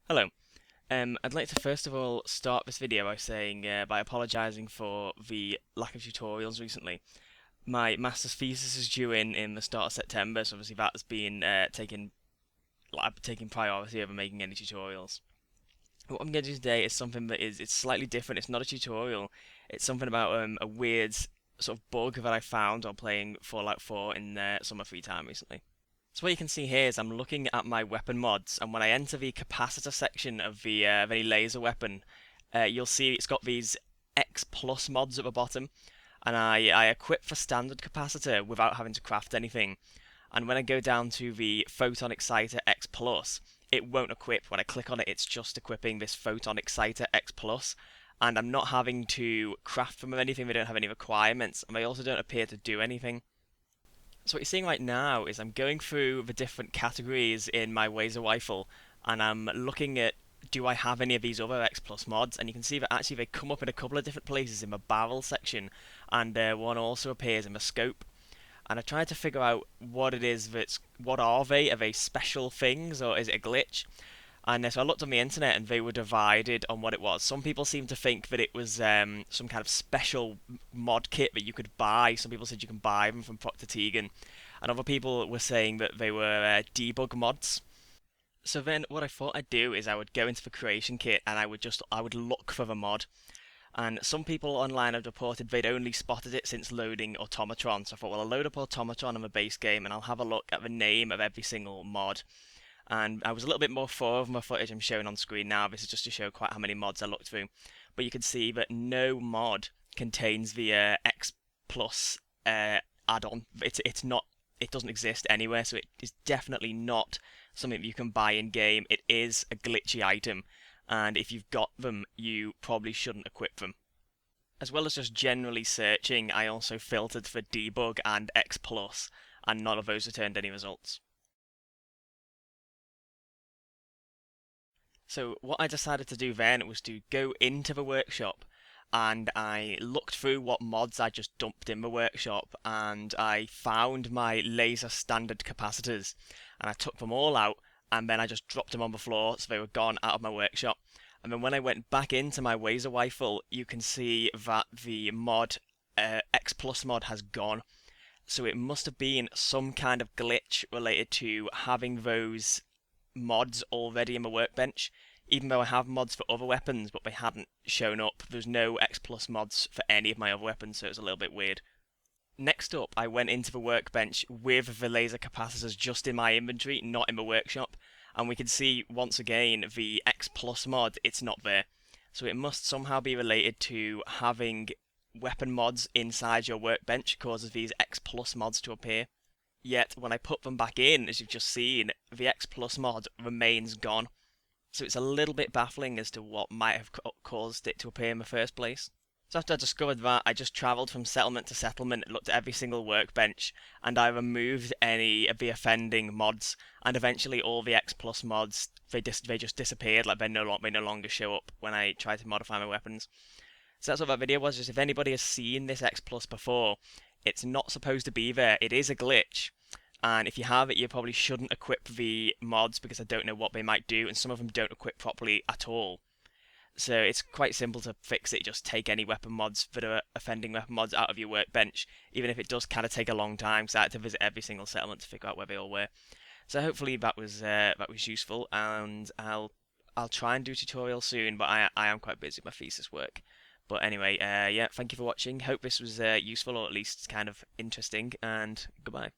Hello. I'd like to first of all start this video by saying, by apologising for the lack of tutorials recently. My master's thesis is due in the start of September, so obviously that's been taking priority over making any tutorials. What I'm going to do today is something that it's slightly different. It's not a tutorial. It's something about a weird sort of bug that I found while playing Fallout 4 in some of my free time recently. So what you can see here is I'm looking at my weapon mods, and when I enter the capacitor section of any laser weapon, you'll see it's got these X plus mods at the bottom, and I equip for standard capacitor without having to craft anything. And when I go down to the photon exciter X plus, it won't equip. When I click on it, it's just equipping this photon exciter X plus, and I'm not having to craft them or anything. They don't have any requirements, and they also don't appear to do anything. So what you're seeing right now is I'm going through the different categories in my Laser Rifle, and I'm looking at, do I have any of these other X Plus mods? And you can see that actually they come up in a couple of different places in the barrel section, and one also appears in the scope. And I tried to figure out what it is what are they? Are they special things, or is it a glitch? And so I looked on the internet and they were divided on what it was. Some people seemed to think that it was some kind of special mod kit that you could buy. Some people said you can buy them from Procter Tegan. And other people were saying that they were debug mods. So then what I thought I'd do is I would go into the creation kit and I would look for the mod. And some people online have reported they'd only spotted it since loading Automatron. So I thought, well, I'll load up Automatron on the base game and I'll have a look at the name of every single mod. And I was a little bit more thorough of my footage I'm showing on screen now. This is just to show quite how many mods I looked through. But you can see that no mod contains the X Plus add-on. It's not. It doesn't exist anywhere, so it is definitely not something that you can buy in game. It is a glitchy item, and if you've got them, you probably shouldn't equip them. As well as just generally searching, I also filtered for debug and X Plus, and none of those returned any results. So what I decided to do then was to go into the workshop, and I looked through what mods I just dumped in the workshop, and I found my laser standard capacitors, and I took them all out, and then I just dropped them on the floor so they were gone out of my workshop. And then when I went back into my laser rifle, you can see that the mod X Plus mod has gone. So it must have been some kind of glitch related to having those mods already in my workbench, even though I have mods for other weapons, but they hadn't shown up. There's no X Plus mods for any of my other weapons, so it's a little bit weird. Next up, I went into the workbench with the laser capacitors just in my inventory, not in the workshop, and we can see once again the X Plus mod, it's not there. So it must somehow be related to having weapon mods inside your workbench causes these X Plus mods to appear. Yet when I put them back in, as you've just seen, the X Plus mod remains gone. So it's a little bit baffling as to what might have caused it to appear in the first place. So after I discovered that, I just travelled from settlement to settlement and looked at every single workbench, and I removed any of the offending mods, and eventually all the X Plus mods, they just disappeared, like they no longer show up when I try to modify my weapons. So that's what that video was. Just if anybody has seen this X Plus before, it's not supposed to be there. It is a glitch. And if you have it, you probably shouldn't equip the mods because I don't know what they might do, and some of them don't equip properly at all. So it's quite simple to fix it. Just take any weapon mods that are offending weapon mods out of your workbench, even if it does kind of take a long time, because I had to visit every single settlement to figure out where they all were. So hopefully that was useful, and I'll try and do a tutorial soon, but I am quite busy with my thesis work. But anyway, yeah, thank you for watching. Hope this was useful, or at least kind of interesting, and goodbye.